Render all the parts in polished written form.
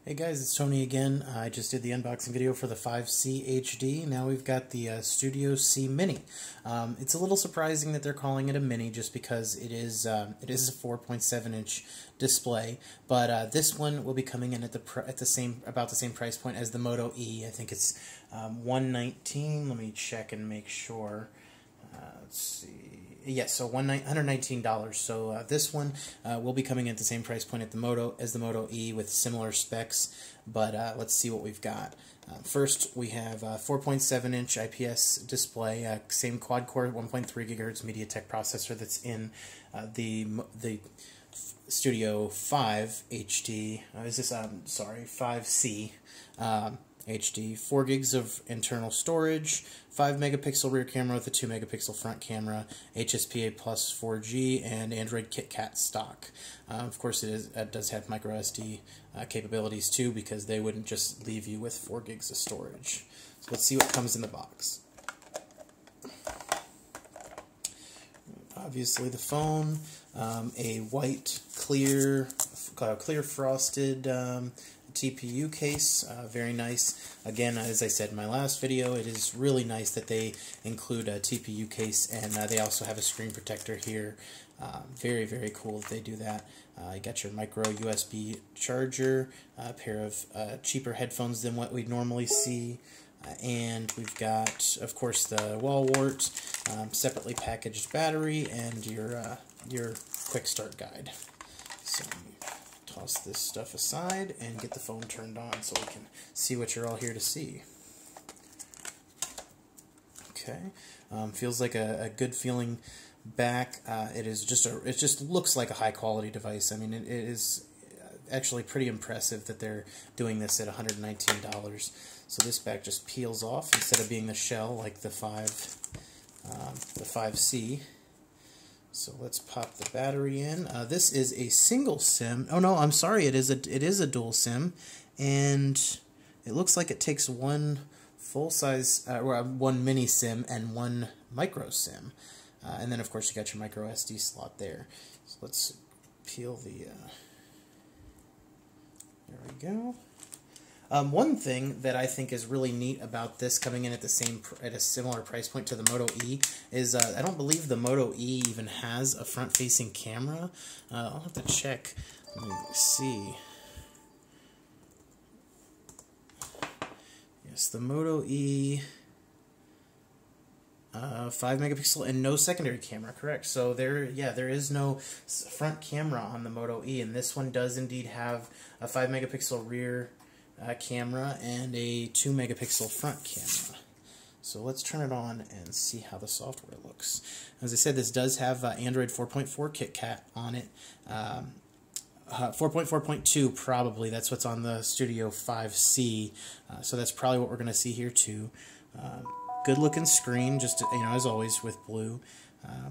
Hey guys, it's Tony again. I just did the unboxing video for the 5C HD. Now we've got the Studio C Mini. It's a little surprising that they're calling it a Mini just because it is a 4.7-inch display, but this one will be coming in at about the same price point as the Moto E. I think it's $119. Let me check and make sure. Let's see. Yes, so $119. So this one will be coming at the same price point as the Moto E with similar specs. But let's see what we've got. First, we have a 4.7-inch IPS display, same quad-core 1.3 GHz MediaTek processor that's in the Studio 5 HD. Is this 5C? HD, 4 gigs of internal storage, 5 megapixel rear camera with a 2 megapixel front camera, HSPA plus 4G, and Android KitKat stock. Of course, it does have microSD capabilities too, because they wouldn't just leave you with 4 gigs of storage. So let's see what comes in the box. Obviously, the phone, a white, clear frosted TPU case, very nice. Again, as I said in my last video, it is really nice that they include a TPU case, and they also have a screen protector here. Very, very cool that they do that. You got your micro USB charger, a pair of cheaper headphones than what we'd normally see, and we've got, of course, the wall wart, separately packaged battery, and your quick start guide. So toss this stuff aside and get the phone turned on so we can see what you're all here to see. Okay, feels like a good feeling back. It just looks like a high quality device. I mean, it is actually pretty impressive that they're doing this at $119. So this back just peels off instead of being the shell like the 5C. So let's pop the battery in. This is a single SIM. Oh no, I'm sorry. It is a dual SIM, and it looks like it takes one full size, or one mini SIM and one micro SIM, and then of course you got your micro SD slot there. So let's peel the. There we go. One thing that I think is really neat about this coming in at a similar price point to the Moto E is I don't believe the Moto E even has a front-facing camera. I'll have to check. Let me see. Yes, the Moto E, 5 megapixel and no secondary camera, correct. So there is no front camera on the Moto E, and this one does indeed have a 5 megapixel rear camera and a 2 megapixel front camera. So let's turn it on and see how the software looks. As I said, this does have Android 4.4 KitKat on it. 4.4.2 probably, that's what's on the Studio 5C. So that's probably what we're going to see here too. Good looking screen, just as always with blue.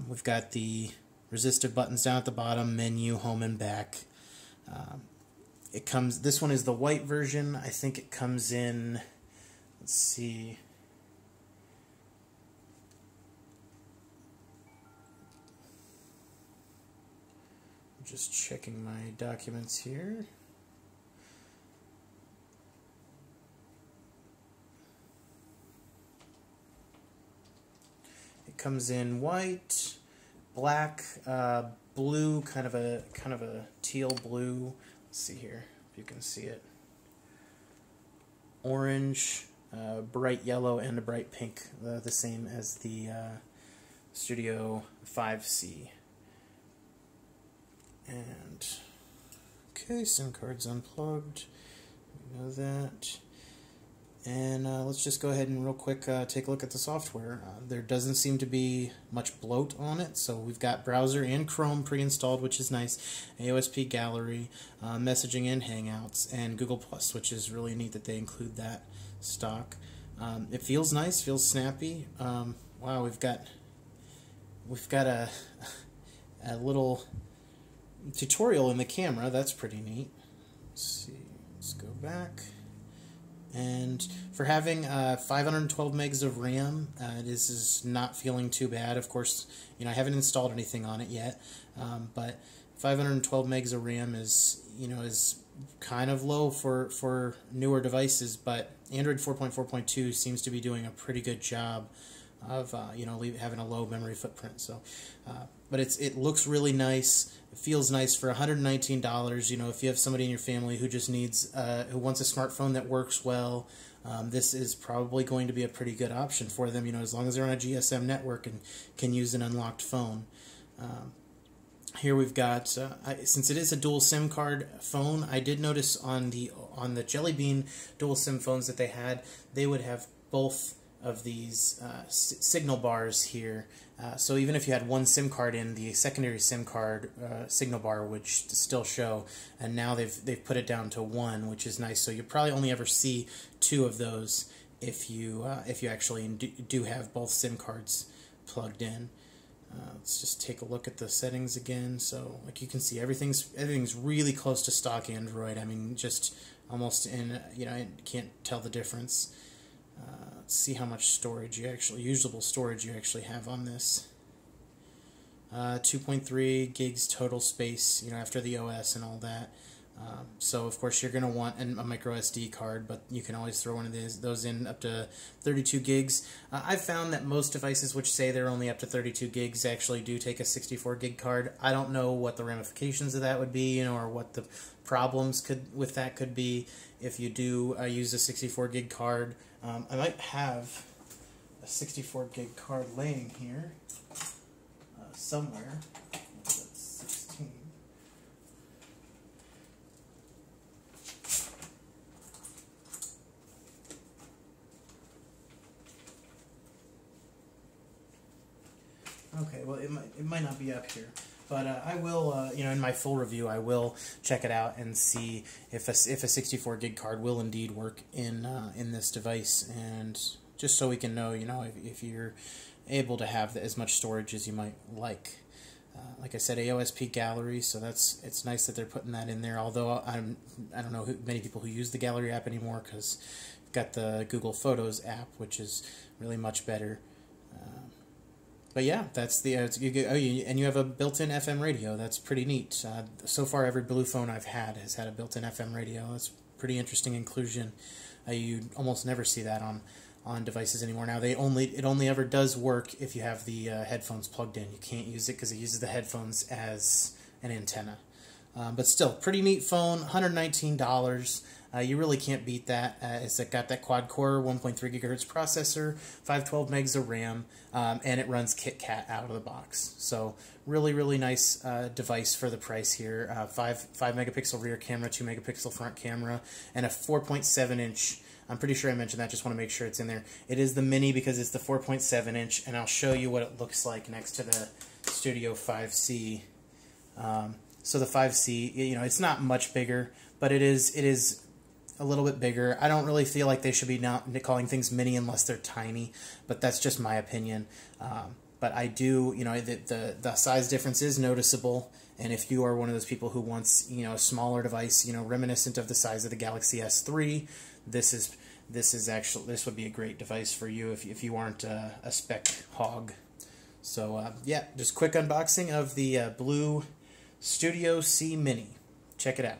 We've got the resistive buttons down at the bottom, menu, home and back. This one is the white version. I think it comes in, let's see, I'm just checking my documents here. It comes in white, black, blue, kind of a teal blue. Let's see here if you can see it. Orange, bright yellow, and a bright pink, the same as the Studio 5C. And okay, SIM card's unplugged. We know that. And let's just go ahead and real quick take a look at the software. There doesn't seem to be much bloat on it, so we've got browser and Chrome pre-installed, which is nice, AOSP gallery, messaging and Hangouts, and Google+, which is really neat that they include that stock. It feels nice, feels snappy. Wow, we've got a little tutorial in the camera. That's pretty neat. Let's see. Let's go back. And for having 512 megs of RAM, this is not feeling too bad. Of course, I haven't installed anything on it yet, but 512 megs of RAM is kind of low for newer devices, but Android 4.4.2 seems to be doing a pretty good job of having a low memory footprint. So, but it looks really nice. It feels nice for $119. If you have somebody in your family who just needs who wants a smartphone that works well, this is probably going to be a pretty good option for them. As long as they're on a GSM network and can use an unlocked phone. Here we've got, since it is a dual SIM card phone, I did notice on the Jelly Bean dual SIM phones that they would have both of these signal bars here. So even if you had one SIM card in, the secondary SIM card signal bar would still show, and now they've put it down to one, which is nice. So you probably only ever see two of those if you actually do have both SIM cards plugged in. Let's just take a look at the settings again. So, like you can see, everything's really close to stock Android. I mean, just almost I can't tell the difference. Let's see how much storage usable storage you actually have on this. 2.3 gigs total space, after the OS and all that. So of course you're going to want a Microsd card, but you can always throw one of those in up to 32 gigs. I've found that most devices which say they're only up to 32 gigs actually do take a 64 gig card. I don't know what the ramifications of that would be, or what the problems with that could be if you do use a 64 gig card. I might have a 64 gig card laying here somewhere. Okay, well, it might not be up here, but I will, in my full review, I will check it out and see if a 64 gig card will indeed work in this device, and just so we can know, if you're able to have as much storage as you might like. Like I said, AOSP gallery, so it's nice that they're putting that in there. Although I don't know many people who use the gallery app anymore, because you've got the Google Photos app, which is really much better. But yeah, that's the and you have a built-in FM radio. That's pretty neat. So far, every Blue phone I've had has had a built-in FM radio. That's pretty interesting inclusion. You almost never see that on devices anymore. Now it only ever does work if you have the headphones plugged in. You can't use it because it uses the headphones as an antenna. But still, pretty neat phone. $119. You really can't beat that. It's got that quad-core 1.3 gigahertz processor, 512 megs of RAM, and it runs KitKat out of the box. So really, really nice device for the price here. 5 megapixel rear camera, 2 megapixel front camera, and a 4.7 inch. I'm pretty sure I mentioned that. Just want to make sure it's in there. It is the mini because it's the 4.7 inch, and I'll show you what it looks like next to the Studio 5C. So the 5C, it's not much bigger, but it is a little bit bigger. I don't really feel like they should be calling things mini unless they're tiny, but that's just my opinion. But I do, the size difference is noticeable, and if you are one of those people who wants, a smaller device, reminiscent of the size of the Galaxy S3, this would be a great device for you if you aren't a spec hog. So yeah, just quick unboxing of the Blue Studio C Mini. Check it out.